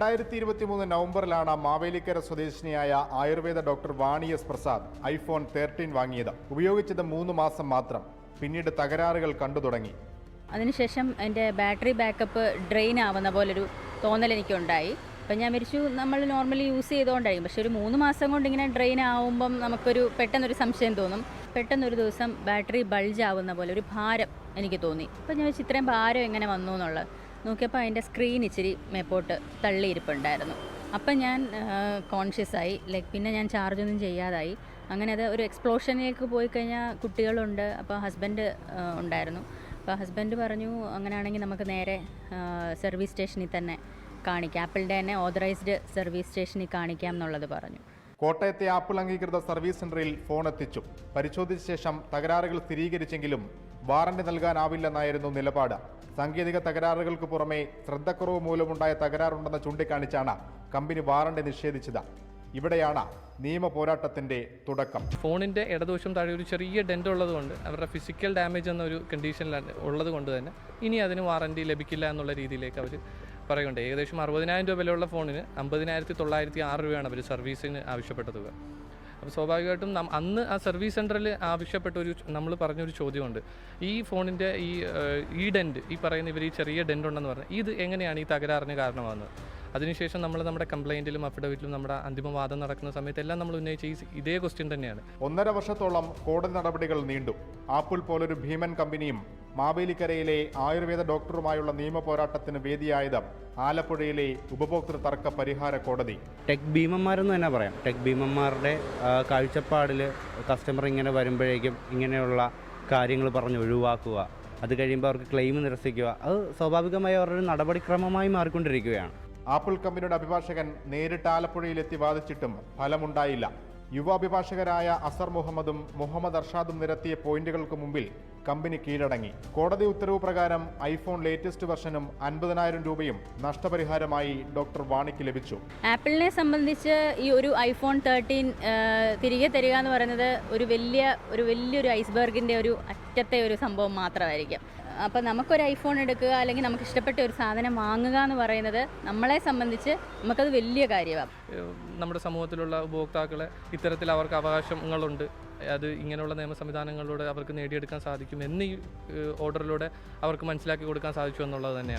2023 നവംബറിലാണ് മാവേലിക്കര സ്വദേശിനിയായ ആയുർവേദ ഡോക്ടർ വാണി S Prasad iPhone 13 വാങ്ങിയത്. ഉപയോഗിച്ചത് 3 മാസം മാത്രം. പിന്നീട് തകരാറുകൾ കണ്ടു തുടങ്ങി. അതിനുശേഷം എൻ്റെ ബാറ്ററി ബാക്കപ്പ് ഡ്രെയിൻ ആവുന്ന പോലൊരു തോന്നൽ എനിക്കുണ്ടായി. അപ്പം ഞാൻ വിചാരിച്ചു നമ്മൾ നോർമലി യൂസ് ചെയ്തുകൊണ്ടായിരിക്കും, പക്ഷെ ഒരു 3 മാസം കൊണ്ട് ഇങ്ങനെ ഡ്രെയിൻ ആവുമ്പം നമുക്കൊരു പെട്ടെന്നൊരു സംശയം തോന്നും. പെട്ടെന്നൊരു ദിവസം ബാറ്ററി ബൾജ് ആവുന്ന പോലെ ഒരു ഭാരം എനിക്ക് തോന്നി. അപ്പം ഞാൻ വെച്ച് ഇത്രയും ഭാരം എങ്ങനെ വന്നു എന്നുള്ളത് നോക്കിയപ്പോൾ അതിൻ്റെ സ്ക്രീൻ ഇച്ചിരി മേപ്പോട്ട് തള്ളിയിരിപ്പുണ്ടായിരുന്നു. അപ്പം ഞാൻ കോൺഷ്യസ് ആയി, പിന്നെ ഞാൻ ചാർജൊന്നും ചെയ്യാതായി. അങ്ങനെ അത് ഒരു എക്സ്പ്ലോഷനിലേക്ക് പോയി കഴിഞ്ഞാൽ കുട്ടികളുണ്ട്, അപ്പോൾ ഹസ്ബൻഡ് ഉണ്ടായിരുന്നു. അപ്പോൾ ഹസ്ബൻഡ് പറഞ്ഞു അങ്ങനെയാണെങ്കിൽ നമുക്ക് നേരെ സർവീസ് സ്റ്റേഷനിൽ തന്നെ കാണിക്കാം, ആപ്പിളിൻ്റെ തന്നെ ഓതറൈസ്ഡ് സർവീസ് സ്റ്റേഷനിൽ കാണിക്കാം എന്നുള്ളത് പറഞ്ഞു. കോട്ടയത്തെ ആപ്പിൾ അംഗീകൃത സർവീസ് സെന്ററിൽ ഫോൺ എത്തിച്ചു. പരിശോധിച്ച ശേഷം തകരാറുകൾ സ്ഥിരീകരിച്ചെങ്കിലും വാറണ്ടി നൽകാനാവില്ലെന്നായിരുന്നു നിലപാട്. സാങ്കേതിക തകരാറുകൾക്ക് പുറമെ ശ്രദ്ധക്കുറവ് മൂലമുണ്ടായ തകരാറുണ്ടെന്ന് ചൂണ്ടിക്കാണിച്ചാണ് കമ്പനി വാറണ്ടി നിഷേധിച്ചത്. ഇവിടെയാണ് നിയമ പോരാട്ടത്തിന്റെ തുടക്കം. ഫോണിൻ്റെ ഇടതുവശം താഴെ ഒരു ചെറിയ ഡെൻ്റ് ഉള്ളതുകൊണ്ട്, അവരുടെ ഫിസിക്കൽ ഡാമേജ് എന്നൊരു കണ്ടീഷനിൽ ഉള്ളത് കൊണ്ട് തന്നെ ഇനി അതിന് വാറണ്ടി ലഭിക്കില്ല എന്നുള്ള രീതിയിലേക്ക് അവർ പറയുന്നുണ്ട്. ഏകദേശം 60,000 രൂപ വിലയുള്ള ഫോണിന് 50,906 രൂപയാണ് അവർ സർവീസിന് ആവശ്യപ്പെട്ട തുക. അപ്പോൾ സ്വാഭാവികമായിട്ടും അന്ന് ആ സർവീസ് സെൻറ്ററിൽ ആവശ്യപ്പെട്ട നമ്മൾ പറഞ്ഞൊരു ചോദ്യമുണ്ട്, ഈ ഫോണിൻ്റെ ഈ ഡെൻറ്റ്, ഈ പറയുന്ന ഇവർ ഈ ചെറിയ ഡെൻ്റ് ഉണ്ടെന്ന് പറഞ്ഞാൽ ഇത് എങ്ങനെയാണ് ഈ തകരാറിന് കാരണമാകുന്നത്? അതിനുശേഷം നമ്മൾ നമ്മുടെ കംപ്ലയിൻറ്റിലും അഫിഡവിറ്റിലും നമ്മുടെ അന്തിമവാദം നടക്കുന്ന സമയത്തെല്ലാം നമ്മൾ ഉന്നയിച്ച ഇതേ ക്വസ്റ്റ്യൻ തന്നെയാണ്. 1.5 വർഷത്തോളം കോടതി നടപടികൾ നീണ്ടു. ആപ്പിൾ പോലൊരു ഭീമൻ കമ്പനിയും മാവേലിക്കരയിലെ ആയുർവേദ ഡോക്ടറുമായുള്ള നിയമ പോരാട്ടത്തിന് വേദിയായത് ആലപ്പുഴയിലെ ഉപഭോക്തൃ തർക്ക പരിഹാര കോടതി. ടെക് ഭീമന്മാരെന്ന് തന്നെ പറയാം. ടെക് ഭീമന്മാരുടെ കാഴ്ചപ്പാടിൽ കസ്റ്റമർ ഇങ്ങനെ വരുമ്പോഴേക്കും ഇങ്ങനെയുള്ള കാര്യങ്ങൾ പറഞ്ഞ് ഒഴിവാക്കുക, അത് കഴിയുമ്പോൾ അവർക്ക് ക്ലെയിം നിരസിക്കുക, അത് സ്വാഭാവികമായി അവരുടെ നടപടിക്രമമായി മാറിക്കൊണ്ടിരിക്കുകയാണ്. ആപ്പിൾ കമ്പനിയുടെ അഭിഭാഷകൻ നേരിട്ട് ആലപ്പുഴയിലെത്തി വാദിച്ചിട്ടും ഫലമുണ്ടായില്ല. യുവ അഭിഭാഷകരായ അസർ മുഹമ്മദും മുഹമ്മദ് അർഷാദും നിരത്തിയ പോയിന്റുകൾക്ക് മുമ്പിൽ കമ്പനി കീഴടങ്ങി. കോടതി ഉത്തരവ് പ്രകാരം ഐഫോൺ ലേറ്റസ്റ്റ് വെർഷനും 50,000 രൂപയും നഷ്ടപരിഹാരമായി ഡോക്ടർ വാണിക്ക് ലഭിച്ചു. ആപ്പിളിനെ സംബന്ധിച്ച് ഈ ഒരു ഐഫോൺ 13 തിരികെ തരിക എന്ന് പറയുന്നത് ഒരു വലിയൊരു ഐസ്ബർഗിൻ്റെ ഒരു അറ്റത്തെ ഒരു സംഭവം മാത്രമായിരിക്കും. അപ്പോൾ നമുക്കൊരു ഐഫോൺ എടുക്കുക, അല്ലെങ്കിൽ നമുക്ക് ഇഷ്ടപ്പെട്ട ഒരു സാധനം വാങ്ങുക എന്ന് പറയുന്നത് നമ്മളെ സംബന്ധിച്ച് നമുക്കത് വലിയ കാര്യമാണ്. നമ്മുടെ സമൂഹത്തിലുള്ള ഉപഭോക്താക്കളെ ഇത്തരത്തിൽ അവർക്ക് അവകാശങ്ങളുണ്ട്, അത് ഇങ്ങനെയുള്ള നിയമ സംവിധാനങ്ങളിലൂടെ അവർക്ക് നേടിയെടുക്കാൻ സാധിക്കും എന്ന് ഈ ഓർഡറിലൂടെ അവർക്ക് മനസ്സിലാക്കി കൊടുക്കാൻ സാധിച്ചു എന്നുള്ളത് തന്നെയാണ്.